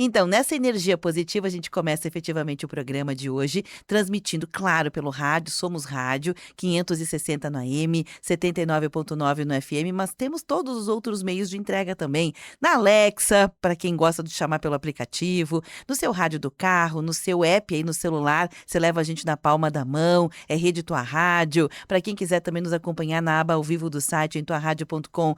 Então, nessa energia positiva, a gente começa efetivamente o programa de hoje, transmitindo, claro, pelo rádio, somos rádio, 560 no AM, 79,9 no FM, mas temos todos os outros meios de entrega também. Na Alexa, para quem gosta de chamar pelo aplicativo, no seu rádio do carro, no seu app aí no celular, você leva a gente na palma da mão, é Rede Tua Rádio. Para quem quiser também nos acompanhar na aba ao vivo do site em tuaradio.com.br,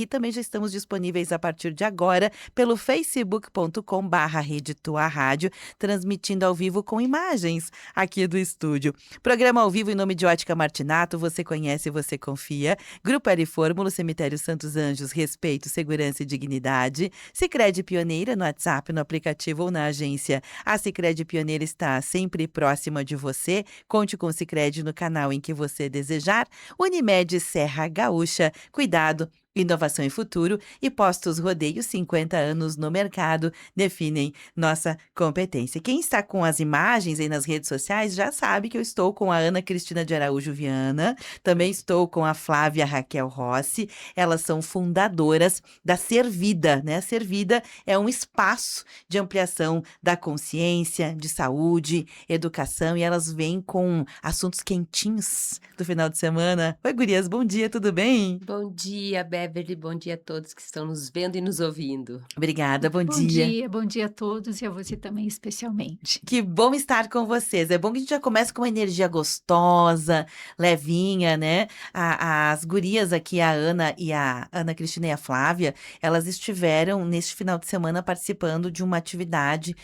também já estamos disponíveis a partir de agora pelo facebook.com/Rede Tua Rádio, transmitindo ao vivo com imagens aqui do estúdio. Programa ao vivo em nome de Ótica Martinato, você conhece, você confia. Grupo L Fórmula, Cemitério Santos Anjos, respeito, segurança e dignidade. Sicredi Pioneira no WhatsApp, no aplicativo ou na agência. A Sicredi Pioneira está sempre próxima de você. Conte com o Sicredi no canal em que você desejar. Unimed Serra Gaúcha, cuidado, inovação e futuro, e Postos Rodeio, 50 anos no mercado, definem nossa competência. Quem está com as imagens aí nas redes sociais já sabe que eu estou com a Ana Cristina de Araújo Viana, também estou com a Flávia Raquel Rossi, elas são fundadoras da Servida, né? A Servida é um espaço de ampliação da consciência, de saúde, educação, e elas vêm com assuntos quentinhos do final de semana. Oi, gurias, bom dia, tudo bem? Bom dia, Beverly. Bom dia a todos que estão nos vendo e nos ouvindo. Obrigada, bom dia. Bom dia a todos e a você também especialmente. Que bom estar com vocês. É bom que a gente já comece com uma energia gostosa, levinha, né? As gurias aqui, a Ana e a Ana Cristina e a Flávia, elas estiveram neste final de semana participando de uma atividade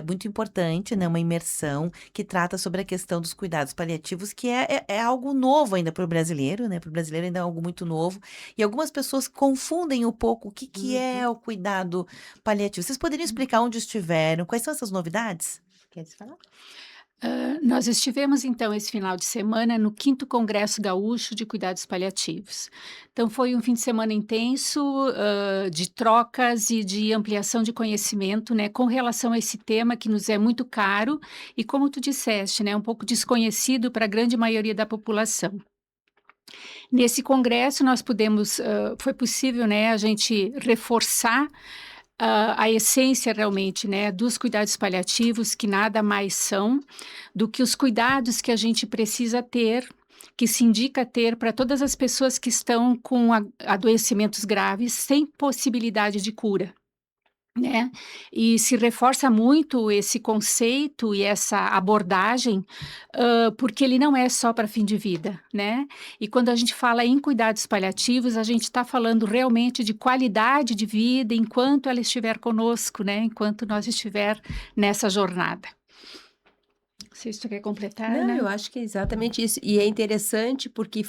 muito importante, né? Uma imersão que trata sobre a questão dos cuidados paliativos, que é algo novo ainda para o brasileiro, né? Para o brasileiro ainda é algo muito novo. E algumas pessoas confundem um pouco o que é o cuidado paliativo. Vocês poderiam explicar onde estiveram? Quais são essas novidades? Queres falar? Nós estivemos, então, esse final de semana no 5º Congresso Gaúcho de Cuidados Paliativos. Então, foi um fim de semana intenso, de trocas e de ampliação de conhecimento, né, com relação a esse tema que nos é muito caro e, como tu disseste, né, um pouco desconhecido para a grande maioria da população. Nesse congresso, foi possível, né, a gente reforçar a essência realmente, né, dos cuidados paliativos, que nada mais são do que os cuidados que a gente precisa ter, que se indica ter para todas as pessoas que estão com adoecimentos graves sem possibilidade de cura. Né? E se reforça muito esse conceito e essa abordagem, porque ele não é só para fim de vida, né? E quando a gente fala em cuidados paliativos, a gente está falando realmente de qualidade de vida enquanto ela estiver conosco, né? Enquanto nós estiver nessa jornada. Não sei se tu quer completar, Não, né? eu acho que é exatamente isso. E é interessante porque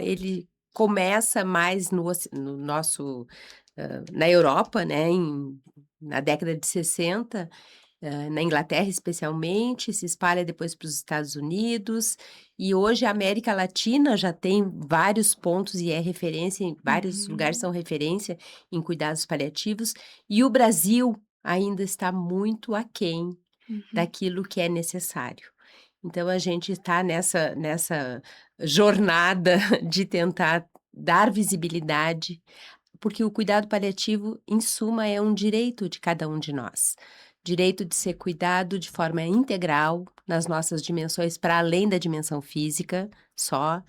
ele começa mais no nosso, na Europa, né, na década de 60, na Inglaterra especialmente, se espalha depois para os Estados Unidos, e hoje a América Latina já tem vários pontos e é referência, em vários lugares são referência em cuidados paliativos, e o Brasil ainda está muito aquém daquilo que é necessário. Então a gente está nessa jornada de tentar dar visibilidade, porque o cuidado paliativo, em suma, é um direito de cada um de nós. Direito de ser cuidado de forma integral, nas nossas dimensões, para além da dimensão física só.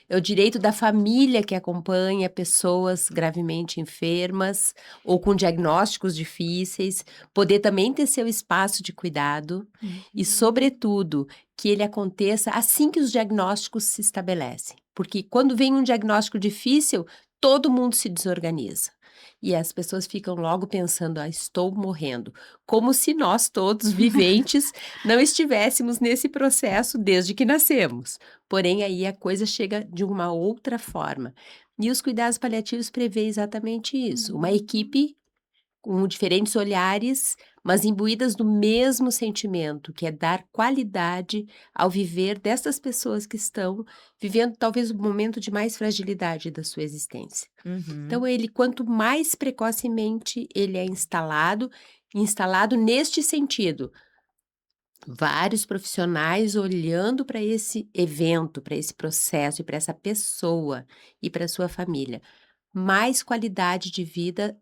É o direito da família que acompanha pessoas gravemente enfermas ou com diagnósticos difíceis, poder também ter seu espaço de cuidado e, sobretudo, que ele aconteça assim que os diagnósticos se estabelecem. Porque quando vem um diagnóstico difícil, todo mundo se desorganiza. E as pessoas ficam logo pensando, estou morrendo. Como se nós todos, viventes, não estivéssemos nesse processo desde que nascemos. Porém, aí a coisa chega de uma outra forma. E os cuidados paliativos prevê exatamente isso. Uma equipe com diferentes olhares, mas imbuídas do mesmo sentimento, que é dar qualidade ao viver dessas pessoas que estão vivendo talvez o momento de mais fragilidade da sua existência. Uhum. Então ele, quanto mais precocemente ele é instalado neste sentido, vários profissionais olhando para esse evento, para esse processo e para essa pessoa e para sua família, mais qualidade de vida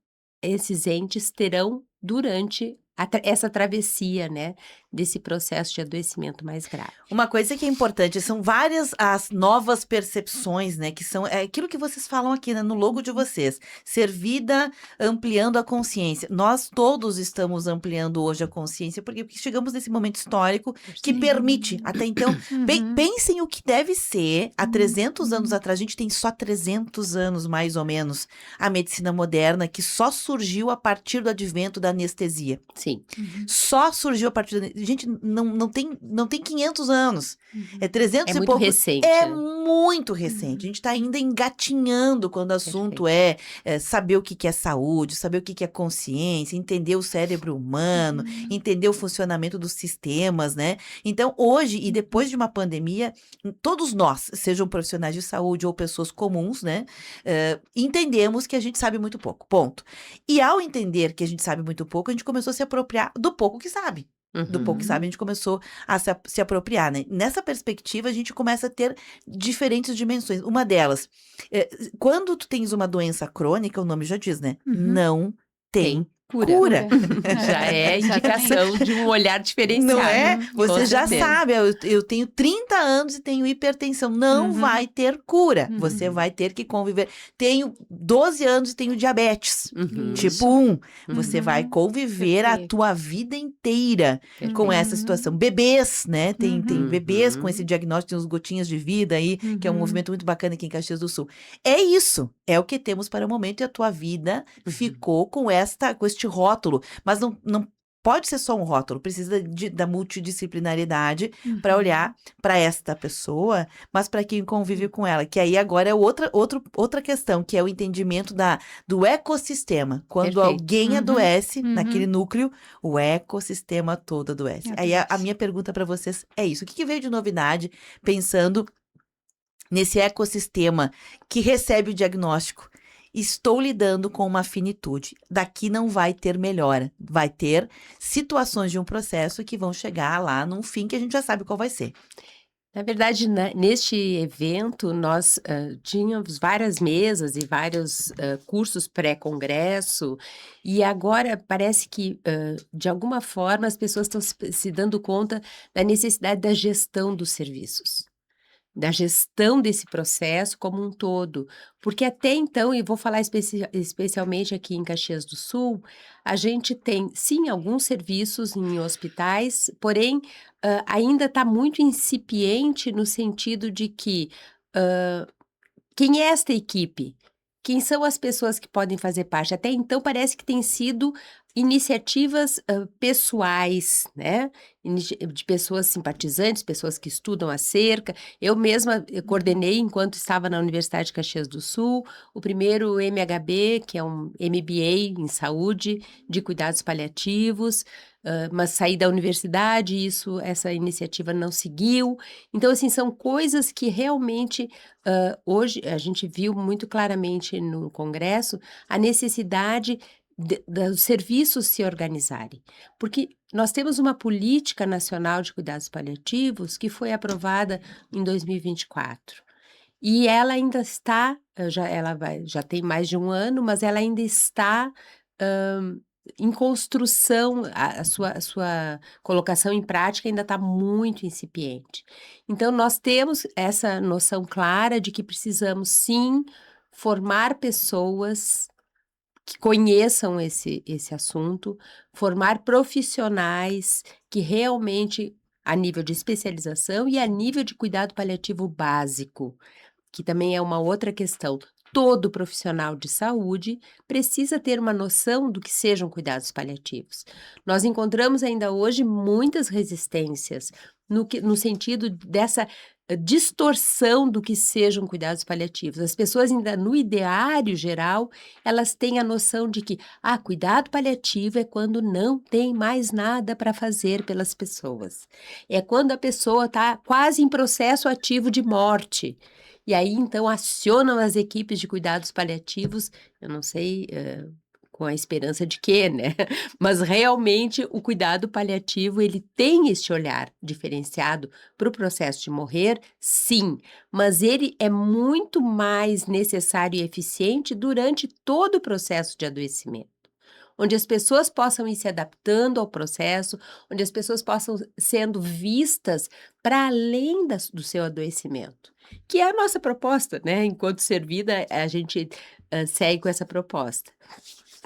esses entes terão durante essa travessia, né, desse processo de adoecimento mais grave. Uma coisa que é importante, são várias as novas percepções, né, que são aquilo que vocês falam aqui, né, no logo de vocês, ser vida ampliando a consciência. Nós todos estamos ampliando hoje a consciência, porque chegamos nesse momento histórico que Sim. permite, até então, Uhum. pensem o que deve ser, há 300 anos atrás, a gente tem só 300 anos, mais ou menos, a medicina moderna, que só surgiu a partir do advento da anestesia. Sim. Uhum. Só surgiu a partir da... Gente, não tem 500 anos. É 300 É e muito pouco. recente, É né? muito recente. A gente está ainda engatinhando quando o assunto é saber o que que é saúde, saber o que que é consciência, entender o cérebro humano, entender o funcionamento dos sistemas, né? Então, hoje e depois de uma pandemia, todos nós, sejam profissionais de saúde ou pessoas comuns, né? Entendemos que a gente sabe muito pouco. Ponto. E ao entender que a gente sabe muito pouco, a gente começou a se apropriar do pouco que sabe. Do pouco que sabe, a gente começou a se apropriar, né? Nessa perspectiva, a gente começa a ter diferentes dimensões. Uma delas, quando tu tens uma doença crônica, o nome já diz, né? Não tem Cura. cura. Já é indicação Exatamente. de um olhar diferenciado. Não é? Você Com já certeza. sabe, eu tenho 30 anos e tenho hipertensão. Não vai ter cura. Você vai ter que conviver. Tenho 12 anos e tenho diabetes. Uhum. Tipo 1. Você vai Uhum. conviver a Perfeito. tua vida inteira com Perfeito. essa situação. Bebês, né? Tem Uhum. bebês com esse diagnóstico, tem uns gotinhas de vida aí, que é um Uhum. movimento muito bacana aqui em Caxias do Sul. É isso. É o que temos para o momento e a tua vida ficou com este rótulo. Mas não pode ser só um rótulo, precisa da multidisciplinaridade para olhar para esta pessoa, mas para quem convive com ela. Que aí agora é outra questão, que é o entendimento do ecossistema. Quando Perfeito. alguém adoece Uhum. naquele núcleo, o ecossistema todo adoece. Aí a Adoece. minha pergunta para vocês é isso. O que veio de novidade pensando nesse ecossistema que recebe o diagnóstico? Estou lidando com uma finitude. Daqui não vai ter melhora. Vai ter situações de um processo que vão chegar lá num fim que a gente já sabe qual vai ser. Na verdade, neste evento, nós tínhamos várias mesas e vários cursos pré-congresso, e agora parece que, de alguma forma, as pessoas estão se dando conta da necessidade da gestão dos serviços. Da gestão desse processo como um todo. Porque até então, e vou falar especialmente aqui em Caxias do Sul, a gente tem, sim, alguns serviços em hospitais, porém, ainda está muito incipiente no sentido de que quem é esta equipe? Quem são as pessoas que podem fazer parte? Até então parece que tem sido iniciativas pessoais, né? De pessoas simpatizantes, pessoas que estudam acerca. Eu mesma coordenei, enquanto estava na Universidade de Caxias do Sul, o primeiro MHB, que é um MBA em saúde, de cuidados paliativos, mas saí da universidade e essa iniciativa não seguiu. Então, assim, são coisas que realmente hoje a gente viu muito claramente no Congresso a necessidade dos serviços se organizarem. Porque nós temos uma política nacional de cuidados paliativos que foi aprovada em 2024. E ela ainda está, já tem mais de um ano, mas ela ainda está em construção, a sua colocação em prática ainda está muito incipiente. Então, nós temos essa noção clara de que precisamos, sim, formar pessoas que conheçam esse assunto, formar profissionais que realmente, a nível de especialização e a nível de cuidado paliativo básico, que também é uma outra questão. Todo profissional de saúde precisa ter uma noção do que sejam cuidados paliativos. Nós encontramos ainda hoje muitas resistências no sentido dessa distorção do que sejam cuidados paliativos. As pessoas ainda, no ideário geral, elas têm a noção de que cuidado paliativo é quando não tem mais nada para fazer pelas pessoas. É quando a pessoa está quase em processo ativo de morte. E aí, então, acionam as equipes de cuidados paliativos, eu não sei com a esperança de quê, né? Mas realmente o cuidado paliativo, ele tem esse olhar diferenciado para o processo de morrer, sim, mas ele é muito mais necessário e eficiente durante todo o processo de adoecimento. onde as pessoas possam ir se adaptando ao processo, onde as pessoas possam sendo vistas para além do seu adoecimento, que é a nossa proposta, né? Enquanto Servida, a gente segue com essa proposta.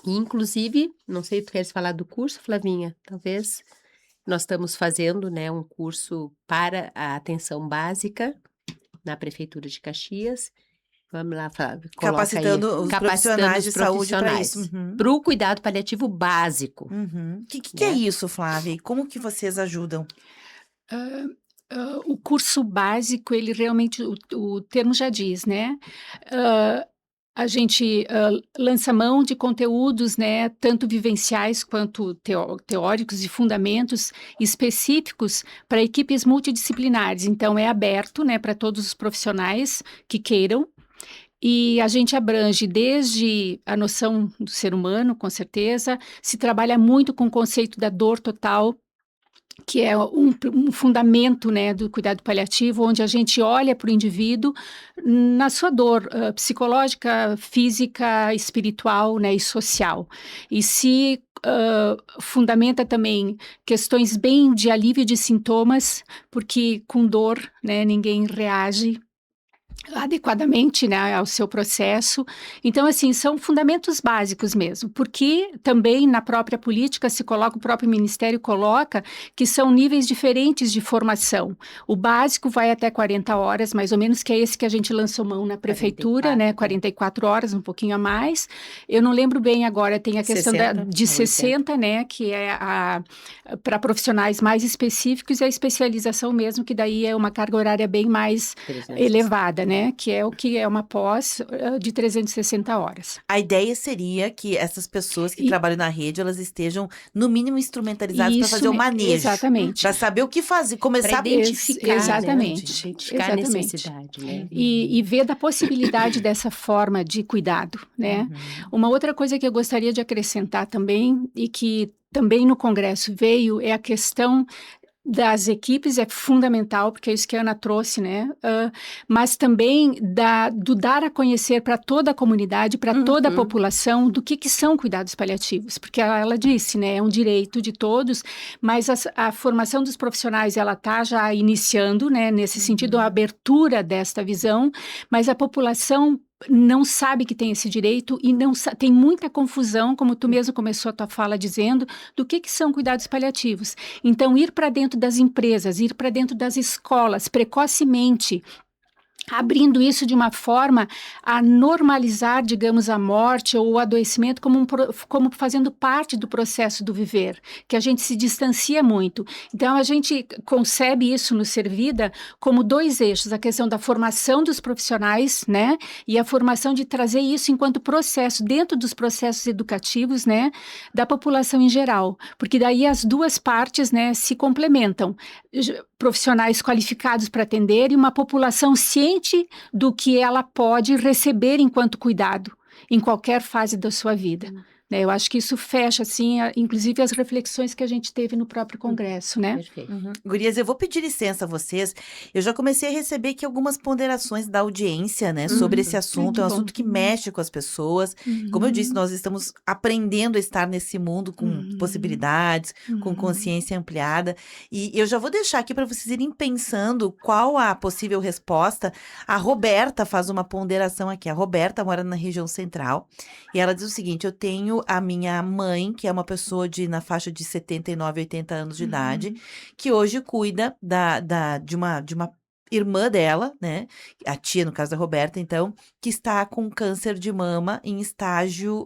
E, inclusive, não sei, tu queres falar do curso, Flavinha? Talvez. Nós estamos fazendo, né, um curso para a atenção básica na Prefeitura de Caxias. Vamos lá, Flávio, coloca aí. Capacitando os profissionais de saúde para isso. Para o cuidado paliativo básico. O que é isso, Flávia? E como que vocês ajudam? O curso básico, ele realmente, o termo já diz, né? A gente lança mão de conteúdos, né, tanto vivenciais quanto teóricos e fundamentos específicos para equipes multidisciplinares. Então, é aberto, né, para todos os profissionais que queiram. E a gente abrange desde a noção do ser humano, com certeza, se trabalha muito com o conceito da dor total, que é um fundamento, né, do cuidado paliativo, onde a gente olha para o indivíduo na sua dor psicológica, física, espiritual, né, e social. E se fundamenta também questões bem de alívio de sintomas, porque com dor, né, ninguém reage adequadamente, né, ao seu processo. Então, assim, são fundamentos básicos mesmo, porque também na própria política se coloca, o próprio Ministério coloca que são níveis diferentes de formação. O básico vai até 40 horas, mais ou menos, que é esse que a gente lançou mão na prefeitura, 44, né, 44 horas, um pouquinho a mais. Eu não lembro bem agora, tem a questão 60, de 60, né, que é para profissionais mais específicos, e a especialização mesmo, que daí é uma carga horária bem mais elevada, né? Que é uma pós de 360 horas. A ideia seria que essas pessoas que trabalham na rede, elas estejam, no mínimo, instrumentalizadas para fazer o manejo. Exatamente. Para saber o que fazer, começar a identificar, exatamente. Né? Identificar a necessidade, né? E ver da possibilidade dessa forma de cuidado, né? Uma outra coisa que eu gostaria de acrescentar também, e que também no Congresso veio, é a questão das equipes, é fundamental, porque é isso que a Ana trouxe, né? Mas também do dar a conhecer para toda a comunidade, para toda a população, do que são cuidados paliativos. Porque ela disse, né? É um direito de todos, mas a formação dos profissionais, ela está já iniciando, né? Nesse sentido, a abertura desta visão, mas a população não sabe que tem esse direito e tem muita confusão, como tu mesmo começou a tua fala dizendo, do que são cuidados paliativos. Então, ir para dentro das empresas, ir para dentro das escolas, precocemente, abrindo isso de uma forma a normalizar, digamos, a morte ou o adoecimento como fazendo parte do processo do viver, que a gente se distancia muito. Então, a gente concebe isso no Servida como dois eixos, a questão da formação dos profissionais, né, e a formação de trazer isso enquanto processo, dentro dos processos educativos, né, da população em geral, porque daí as duas partes, né, se complementam. Profissionais qualificados para atender e uma população ciente do que ela pode receber enquanto cuidado em qualquer fase da sua vida. Né? Eu acho que isso fecha, assim, inclusive as reflexões que a gente teve no próprio Congresso, né? Perfeito. Gurias, eu vou pedir licença a vocês. Eu já comecei a receber aqui algumas ponderações da audiência, né, sobre esse assunto. É um assunto que mexe com as pessoas. Como eu disse, nós estamos aprendendo a estar nesse mundo com possibilidades, com consciência ampliada. E eu já vou deixar aqui para vocês irem pensando qual a possível resposta. A Roberta faz uma ponderação aqui. A Roberta mora na região central e ela diz o seguinte: eu tenho a minha mãe, que é uma pessoa na faixa de 79, 80 anos de idade, que hoje cuida de uma irmã dela, né? A tia, no caso da Roberta, então, que está com câncer de mama em estágio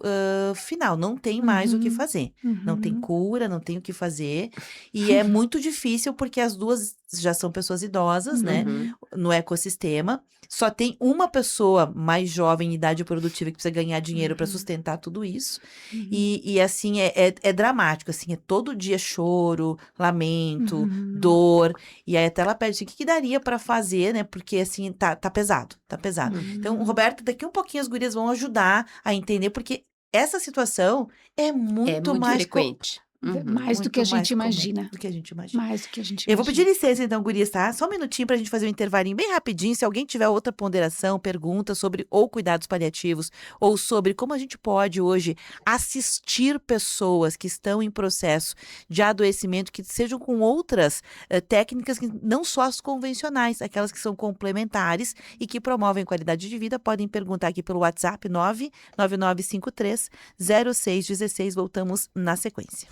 final. Não tem mais o que fazer. Não tem cura, não tem o que fazer. E é muito difícil porque as duas já são pessoas idosas, né? No ecossistema. Só tem uma pessoa mais jovem, em idade produtiva, que precisa ganhar dinheiro para sustentar tudo isso. E assim, é dramático, assim, é todo dia choro, lamento, dor. E aí até ela pede assim, o que daria para fazer, né? Porque assim, tá pesado, tá pesado. Então, Roberto, daqui um pouquinho as gurias vão ajudar a entender, porque essa situação é muito mais frequente. Mais do que a Muito mais gente comum imagina. do que a gente imagina. Mais do que a gente Eu vou imagina. pedir licença então, gurias, tá? Só um minutinho pra gente fazer um intervalinho bem rapidinho. Se alguém tiver outra ponderação, pergunta sobre ou cuidados paliativos ou sobre como a gente pode hoje assistir pessoas que estão em processo de adoecimento, que sejam com outras técnicas que não só as convencionais, aquelas que são complementares e que promovem qualidade de vida, podem perguntar aqui pelo WhatsApp 999530616. Voltamos na sequência.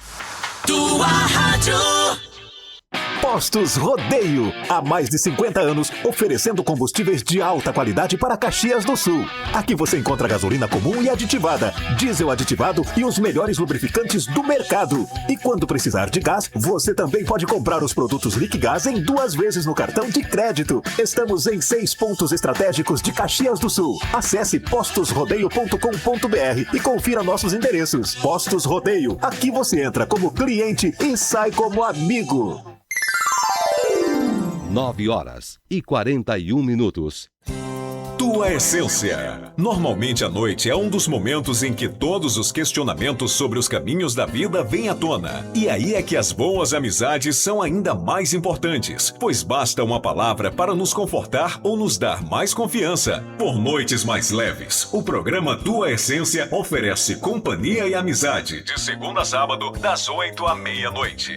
Tua Rádio. Postos Rodeio, há mais de 50 anos, oferecendo combustíveis de alta qualidade para Caxias do Sul. Aqui você encontra gasolina comum e aditivada, diesel aditivado e os melhores lubrificantes do mercado. E quando precisar de gás, você também pode comprar os produtos Liquigás em 2 vezes no cartão de crédito. Estamos em 6 pontos estratégicos de Caxias do Sul. Acesse postosrodeio.com.br e confira nossos endereços. Postos Rodeio, aqui você entra como cliente e sai como amigo. 9h41. Tua Essência. Normalmente à noite é um dos momentos em que todos os questionamentos sobre os caminhos da vida vêm à tona. E aí é que as boas amizades são ainda mais importantes, pois basta uma palavra para nos confortar ou nos dar mais confiança. Por noites mais leves, o programa Tua Essência oferece companhia e amizade, de segunda a sábado, das 8 à meia-noite.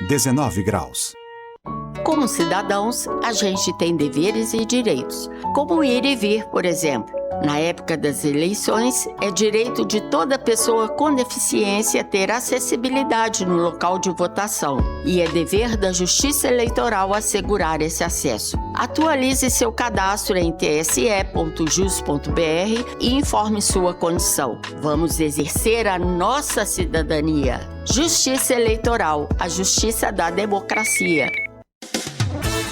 19 graus. Como cidadãos, a gente tem deveres e direitos, como ir e vir, por exemplo. Na época das eleições, é direito de toda pessoa com deficiência ter acessibilidade no local de votação, e é dever da Justiça Eleitoral assegurar esse acesso. Atualize seu cadastro em tse.jus.br e informe sua condição. Vamos exercer a nossa cidadania. Justiça Eleitoral, a justiça da democracia.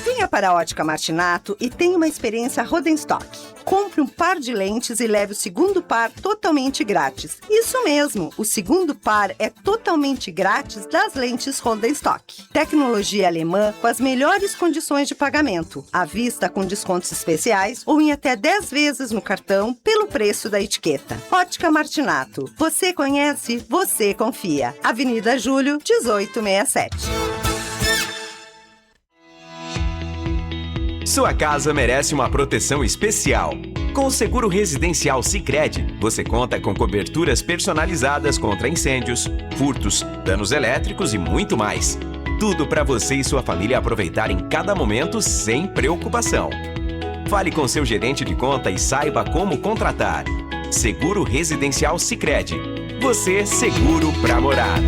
Venha para a Ótica Martinato e tenha uma experiência Rodenstock. Compre um par de lentes e leve o segundo par totalmente grátis. Isso mesmo, o segundo par é totalmente grátis das lentes Rodenstock. Tecnologia alemã com as melhores condições de pagamento, à vista com descontos especiais ou em até 10 vezes no cartão pelo preço da etiqueta. Ótica Martinato. Você conhece, você confia. Avenida Júlio, 1867. Sua casa merece uma proteção especial. Com o seguro residencial Sicredi, você conta com coberturas personalizadas contra incêndios, furtos, danos elétricos e muito mais. Tudo para você e sua família aproveitar em cada momento sem preocupação. Fale com seu gerente de conta e saiba como contratar. Seguro residencial Sicredi. Você seguro para morar.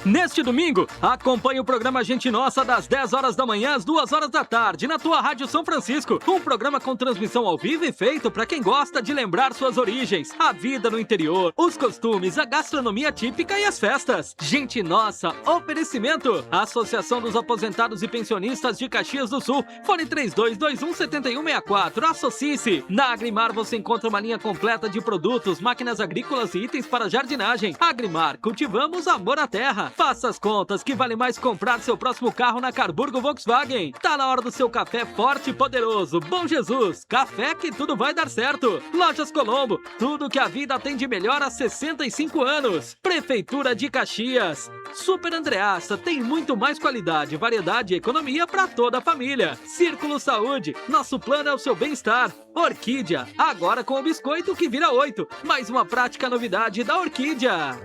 Neste domingo, acompanhe o programa Gente Nossa das 10 horas da manhã às 2 horas da tarde na tua Rádio São Francisco. Um programa com transmissão ao vivo e feito para quem gosta de lembrar suas origens, a vida no interior, os costumes, a gastronomia típica e as festas. Gente Nossa, oferecimento. Associação dos Aposentados e Pensionistas de Caxias do Sul. Fone 3221-7164. Associe-se. Na Agrimar você encontra uma linha completa de produtos, máquinas agrícolas e itens para jardinagem. Agrimar, cultivamos amor à terra. Faça as contas que vale mais comprar seu próximo carro na Carburgo Volkswagen. Tá na hora do seu café forte e poderoso. Bom Jesus, café que tudo vai dar certo. Lojas Colombo, tudo que a vida tem de melhor há 65 anos. Prefeitura de Caxias. Super Andreassa tem muito mais qualidade, variedade e economia para toda a família. Círculo Saúde, nosso plano é o seu bem-estar. Orquídea, agora com o biscoito que vira 8. Mais uma prática novidade da Orquídea.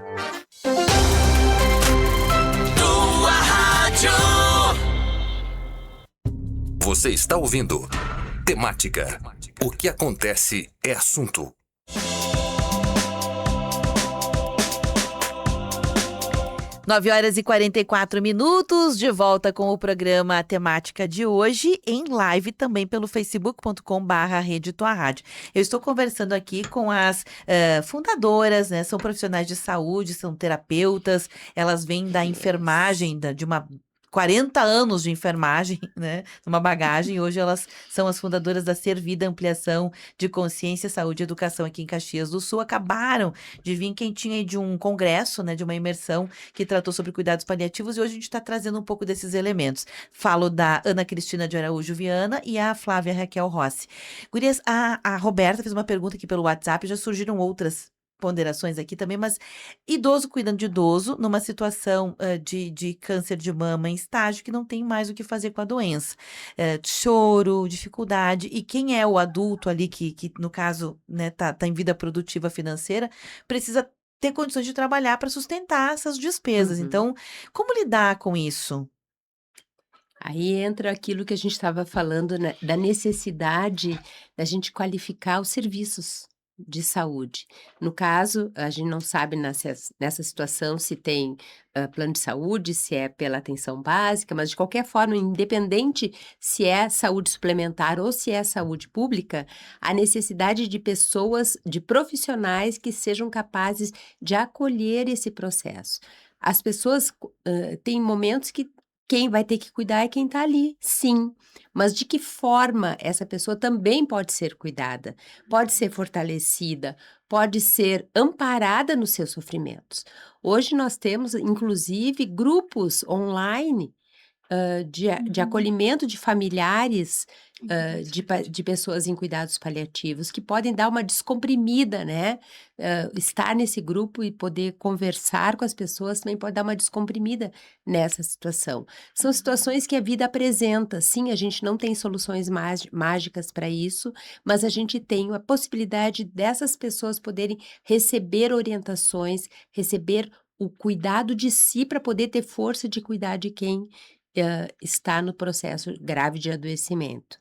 Tua Rádio. Você está ouvindo Temática. O que acontece é assunto. 9h44, de volta com o programa Temática de hoje, em live também pelo facebook.com/Rede Tua Rádio. Eu estou conversando aqui com as fundadoras, né? São profissionais de saúde, são terapeutas, elas vêm da enfermagem, de uma 40 anos de enfermagem, né, numa bagagem. Hoje elas são as fundadoras da Servida Ampliação de Consciência, Saúde e Educação aqui em Caxias do Sul. Acabaram de vir quentinha aí de um congresso, né, de uma imersão que tratou sobre cuidados paliativos, e hoje a gente está trazendo um pouco desses elementos. Falo da Ana Cristina de Araújo Viana e a Flávia Raquel Rossi. Gurias, a Roberta fez uma pergunta aqui pelo WhatsApp, já surgiram outras ponderações aqui também, mas idoso cuidando de idoso numa situação de câncer de mama em estágio que não tem mais o que fazer com a doença. Choro, dificuldade, e quem é o adulto ali que no caso, né, tá em vida produtiva financeira, precisa ter condições de trabalhar para sustentar essas despesas. Então, como lidar com isso? Aí entra aquilo que a gente estava falando, né, da necessidade da gente qualificar os serviços de saúde. No caso, a gente não sabe nessa situação se tem plano de saúde, se é pela atenção básica, mas de qualquer forma, independente se é saúde suplementar ou se é saúde pública, a necessidade de pessoas, de profissionais que sejam capazes de acolher esse processo. As pessoas têm momentos que quem vai ter que cuidar é quem está ali, sim. Mas de que forma essa pessoa também pode ser cuidada, pode ser fortalecida, pode ser amparada nos seus sofrimentos. Hoje nós temos, inclusive, grupos online de acolhimento de familiares de pessoas em cuidados paliativos, que podem dar uma descomprimida, né? Estar nesse grupo e poder conversar com as pessoas também pode dar uma descomprimida nessa situação. São situações que a vida apresenta. Sim, a gente não tem soluções mágicas para isso, mas a gente tem a possibilidade dessas pessoas poderem receber orientações, receber o cuidado de si para poder ter força de cuidar de quem está no processo grave de adoecimento.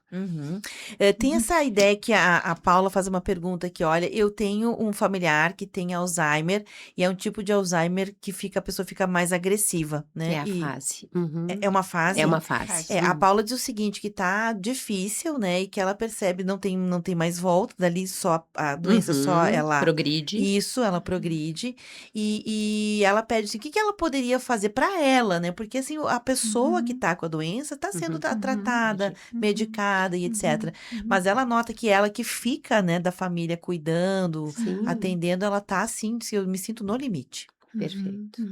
Tem essa ideia que a Paula faz uma pergunta aqui, olha, eu tenho um familiar que tem Alzheimer, e é um tipo de Alzheimer que a pessoa fica mais agressiva, né? É a fase. É uma fase? É uma fase. A Paula diz o seguinte, que tá difícil, né, e que ela percebe, não tem mais volta, dali só a doença, só ela... Progride. Isso, ela progride, e ela pede assim, o que ela poderia fazer para ela, né, porque assim, a pessoa que tá com a doença tá sendo tratada, medicada e etc. Mas ela nota que ela que fica, né, da família cuidando, atendendo, ela tá assim, eu me sinto no limite. Perfeito.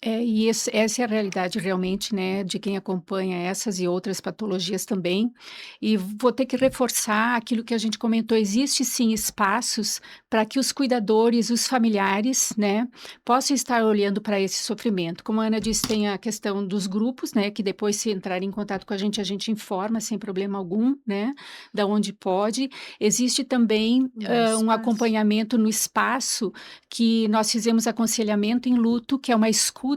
E essa é a realidade realmente, né, de quem acompanha essas e outras patologias também. E vou ter que reforçar aquilo que a gente comentou, existe sim espaços para que os cuidadores, os familiares, né, possam estar olhando para esse sofrimento. Como a Ana disse, tem a questão dos grupos, né, que depois se entrarem em contato com a gente informa sem problema algum, né, da onde pode. Existe também um acompanhamento no espaço que nós fizemos aconselhamento em luto, que é uma escuta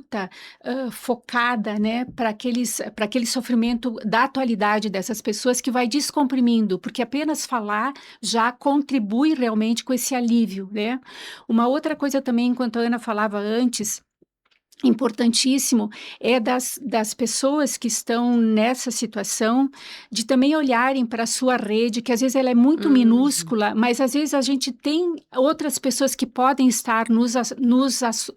focada, né, para aquele sofrimento da atualidade dessas pessoas, que vai descomprimindo, porque apenas falar já contribui realmente com esse alívio, né? Uma outra coisa também, enquanto a Ana falava antes, importantíssimo, é das pessoas que estão nessa situação, de também olharem para a sua rede, que às vezes ela é muito minúscula, mas às vezes a gente tem outras pessoas que podem estar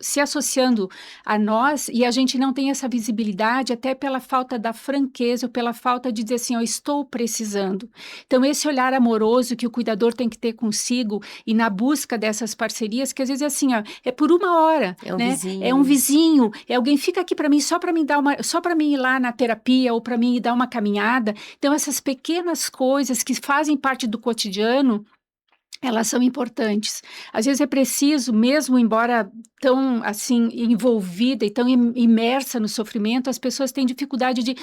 se associando a nós, e a gente não tem essa visibilidade, até pela falta da franqueza, ou pela falta de dizer assim, eu estou precisando. Então, esse olhar amoroso que o cuidador tem que ter consigo, e na busca dessas parcerias, que às vezes é assim, ó, é por uma hora, né? É um vizinho, é alguém fica aqui para mim só para mim ir lá na terapia, ou para mim ir dar uma caminhada. Então, essas pequenas coisas que fazem parte do cotidiano, elas são importantes. Às vezes é preciso, mesmo embora tão assim envolvida e tão imersa no sofrimento, as pessoas têm dificuldade de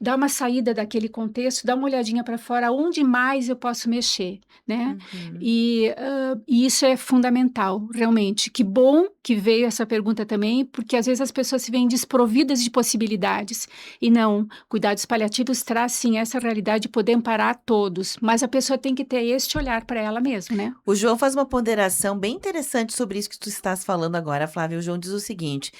dar uma saída daquele contexto, dar uma olhadinha para fora, onde mais eu posso mexer, né? E isso é fundamental, realmente. Que bom que veio essa pergunta também, porque às vezes as pessoas se veem desprovidas de possibilidades. E não, cuidados paliativos traz sim essa realidade de poder amparar todos, mas a pessoa tem que ter este olhar para ela mesma, né? O João faz uma ponderação bem interessante sobre isso que tu estás falando agora, Flávia. O João diz o seguinte,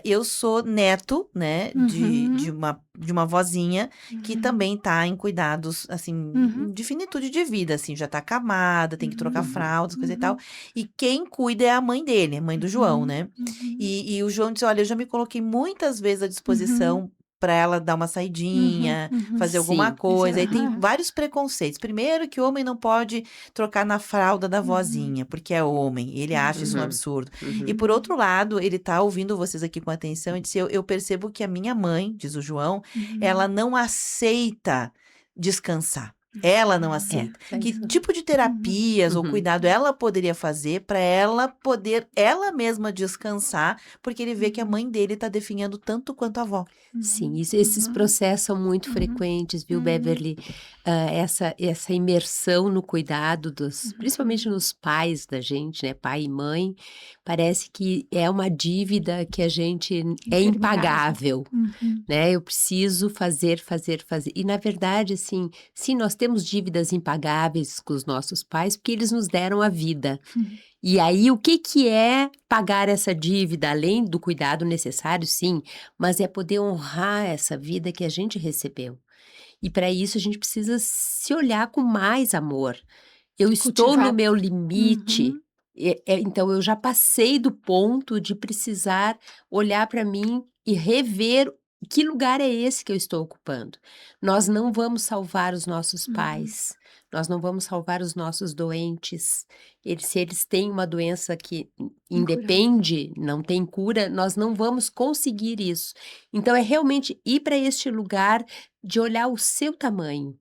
eu sou neto, né, de uma de uma vozinha que também tá em cuidados, assim, de finitude de vida, assim, já tá acamada, tem que trocar fraldas, coisa e tal. E quem cuida é a mãe dele, a mãe do João, né? E o João disse, olha, eu já me coloquei muitas vezes à disposição para ela dar uma saidinha, fazer alguma Sim. coisa. Aí tem vários preconceitos. Primeiro, que o homem não pode trocar na fralda da vozinha, porque é homem. Ele acha isso um absurdo. E por outro lado, ele tá ouvindo vocês aqui com atenção e disse: eu percebo que a minha mãe, diz o João, ela não aceita descansar. Ela não aceita. Que tipo de terapias ou cuidado ela poderia fazer para ela poder ela mesma descansar, porque ele vê que a mãe dele tá definhando tanto quanto a avó. Sim, esses processos são muito frequentes, viu, Beverly? Essa imersão no cuidado principalmente nos pais da gente, né? Pai e mãe, parece que é uma dívida que a gente é impagável, né? Eu preciso fazer. E, na verdade, assim, sim, nós temos dívidas impagáveis com os nossos pais, porque eles nos deram a vida. E aí, o que é pagar essa dívida, além do cuidado necessário, sim, mas é poder honrar essa vida que a gente recebeu. E para isso a gente precisa se olhar com mais amor. Eu estou no meu limite, então eu já passei do ponto de precisar olhar para mim e rever que lugar é esse que eu estou ocupando. Nós não vamos salvar os nossos pais, nós não vamos salvar os nossos doentes. Se eles têm uma doença que independe, não tem cura, nós não vamos conseguir isso. Então é realmente ir para este lugar de olhar o seu tamanho.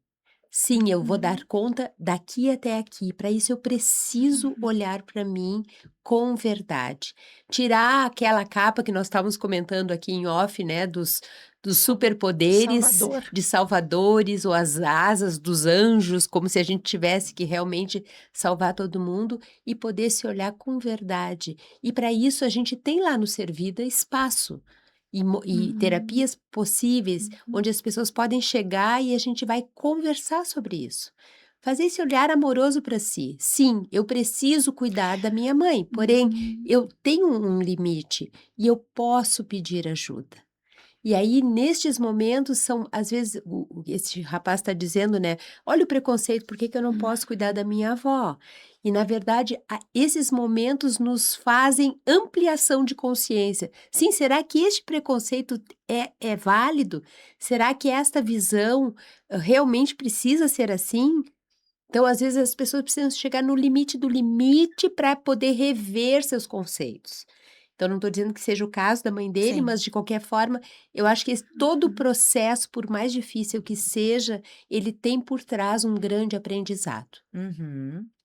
Sim, eu vou dar conta daqui até aqui. Para isso eu preciso olhar para mim com verdade. Tirar aquela capa que nós estávamos comentando aqui em off, né, dos superpoderes de salvadores, ou as asas dos anjos, como se a gente tivesse que realmente salvar todo mundo, e poder se olhar com verdade. E para isso a gente tem lá no Ser Vida espaço. E terapias possíveis, onde as pessoas podem chegar e a gente vai conversar sobre isso. Fazer esse olhar amoroso para si. Sim, eu preciso cuidar da minha mãe, porém, eu tenho um limite e eu posso pedir ajuda. E aí, nestes momentos, às vezes, esse rapaz está dizendo, né? Olha o preconceito, por que eu não posso cuidar da minha avó? E, na verdade, esses momentos nos fazem ampliação de consciência. Sim, será que este preconceito é válido? Será que esta visão realmente precisa ser assim? Então, às vezes, as pessoas precisam chegar no limite do limite para poder rever seus conceitos. Então, não estou dizendo que seja o caso da mãe dele, mas, de qualquer forma, eu acho que todo o processo, por mais difícil que seja, ele tem por trás um grande aprendizado.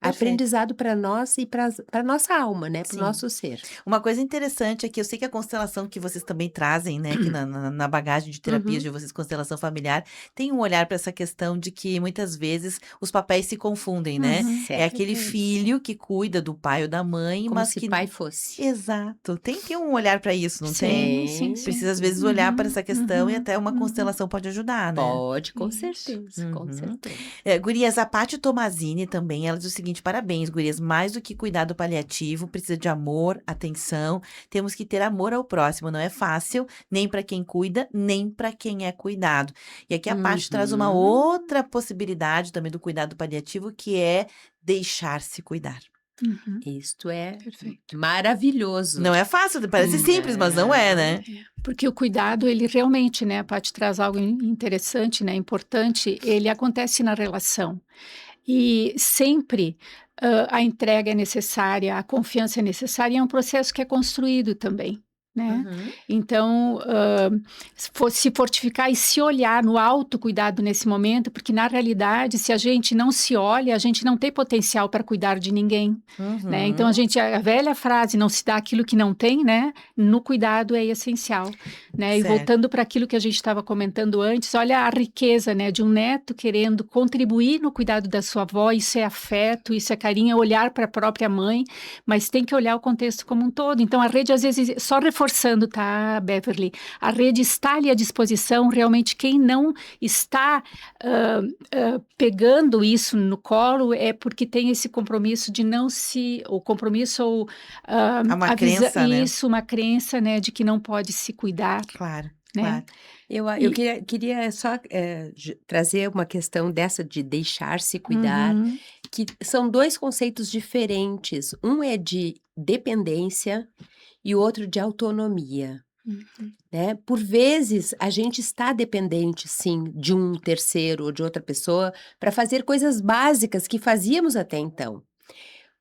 Aprendizado para nós e para nossa alma, né? Para o nosso ser. Uma coisa interessante é que eu sei que a constelação que vocês também trazem, né, aqui na bagagem de terapias de vocês, constelação familiar, tem um olhar para essa questão de que muitas vezes os papéis se confundem, né? É aquele filho que cuida do pai ou da mãe, Como mas se que pai fosse. Exato. Tem que ter um olhar para isso, não tem? Sim. Precisa às vezes olhar para essa questão e até uma constelação pode ajudar, né? Pode, com certeza, com certeza. Gurias, a Paty Tomazini também, ela diz o seguinte: parabéns, gurias, mais do que cuidado paliativo, precisa de amor, atenção, temos que ter amor ao próximo, não é fácil, nem para quem cuida, nem para quem é cuidado. E aqui a Paty traz uma outra possibilidade também do cuidado paliativo, que é deixar-se cuidar. Isto é maravilhoso. Não é fácil, parece simples, mas não é, né? Porque o cuidado, ele realmente, né, a Paty traz algo interessante, né, importante, ele acontece na relação. E sempre a entrega é necessária, a confiança é necessária, e é um processo que é construído também, né? Então, se fortificar e se olhar no autocuidado nesse momento, porque na realidade, se a gente não se olha, a gente não tem potencial para cuidar de ninguém, né? Então, a velha frase, não se dá aquilo que não tem, né? No cuidado é essencial, né? E voltando para aquilo que a gente estava comentando antes, olha a riqueza, né? De um neto querendo contribuir no cuidado da sua avó, isso é afeto, isso é carinho, é olhar para a própria mãe, mas tem que olhar o contexto como um todo. Então, a rede, às vezes, só reforçando, tá, Beverly? A rede está ali à disposição, realmente quem não está pegando isso no colo é porque tem esse compromisso de não o compromisso ou uma crença, né? Isso, uma crença, né, de que não pode se cuidar. Claro. né? Claro. Eu queria só trazer uma questão dessa de deixar-se cuidar, Uhum. que são dois conceitos diferentes. Um é de dependência e o outro de autonomia. Uhum. Né? Por vezes, a gente está dependente, sim, de um terceiro ou de outra pessoa para fazer coisas básicas que fazíamos até então.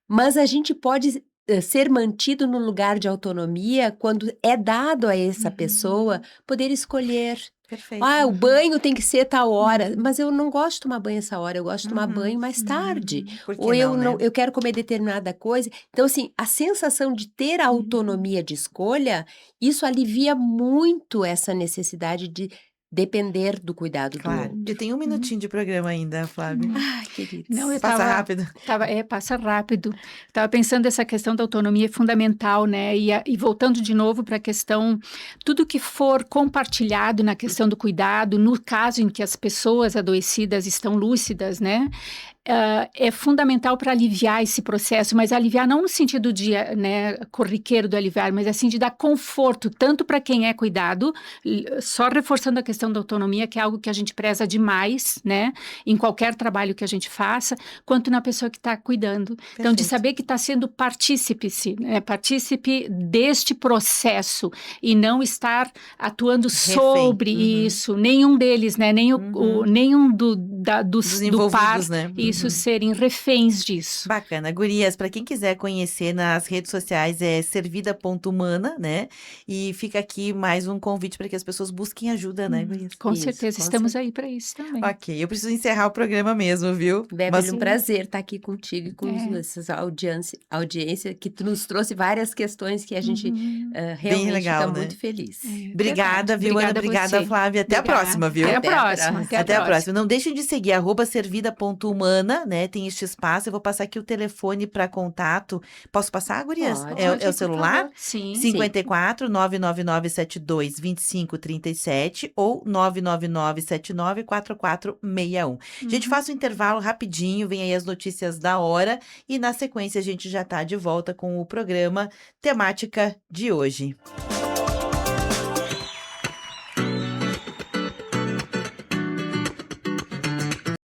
Mas a gente pode ser mantido no lugar de autonomia quando é dado a essa pessoa poder escolher. Perfeito. O banho tem que ser tal hora, mas eu não gosto de tomar banho essa hora, eu gosto de tomar banho mais tarde. Por que Ou eu não, né? eu quero comer determinada coisa. Então, assim, a sensação de ter a autonomia de escolha, isso alivia muito essa necessidade de depender do cuidado do Claro. outro. Eu tenho um minutinho de programa ainda, Flávia. Ai, queridos. Não, eu Passa rápido. Passa rápido. Estava pensando essa questão da autonomia é fundamental, né? E voltando de novo para a questão, tudo que for compartilhado na questão do cuidado, no caso em que as pessoas adoecidas estão lúcidas, né? É fundamental para aliviar esse processo, mas aliviar não no sentido de, né, corriqueiro do aliviar, mas assim de dar conforto, tanto para quem é cuidado, só reforçando a questão da autonomia, que é algo que a gente preza demais, né, em qualquer trabalho que a gente faça, quanto na pessoa que está cuidando. Então, de saber que está sendo partícipe deste processo e não estar atuando sobre isso, nenhum deles, né, nenhum dos do par, né? Isso, serem reféns disso. Bacana. Gurias, para quem quiser conhecer nas redes sociais é servida.humana, né? E fica aqui mais um convite para que as pessoas busquem ajuda, né, Gurias? Com certeza, estamos aí para isso também. Ok, eu preciso encerrar o programa mesmo, viu? Bebe, um prazer estar aqui contigo e com essa audiência que nos trouxe várias questões que a gente realmente está muito feliz. Obrigada, viu, Ana? Obrigada, Flávia. Até a próxima, viu? Até a próxima. Até a próxima. Não deixem de seguir @servida.humana, né? Tem este espaço. Eu vou passar aqui o telefone para contato. Posso passar, Gurias? É o celular? Sim. 54 999 72 25 37 ou 999 79 4461. Gente, faça um intervalo rapidinho, vem aí as notícias da hora e na sequência a gente já tá de volta com o programa Temática de hoje.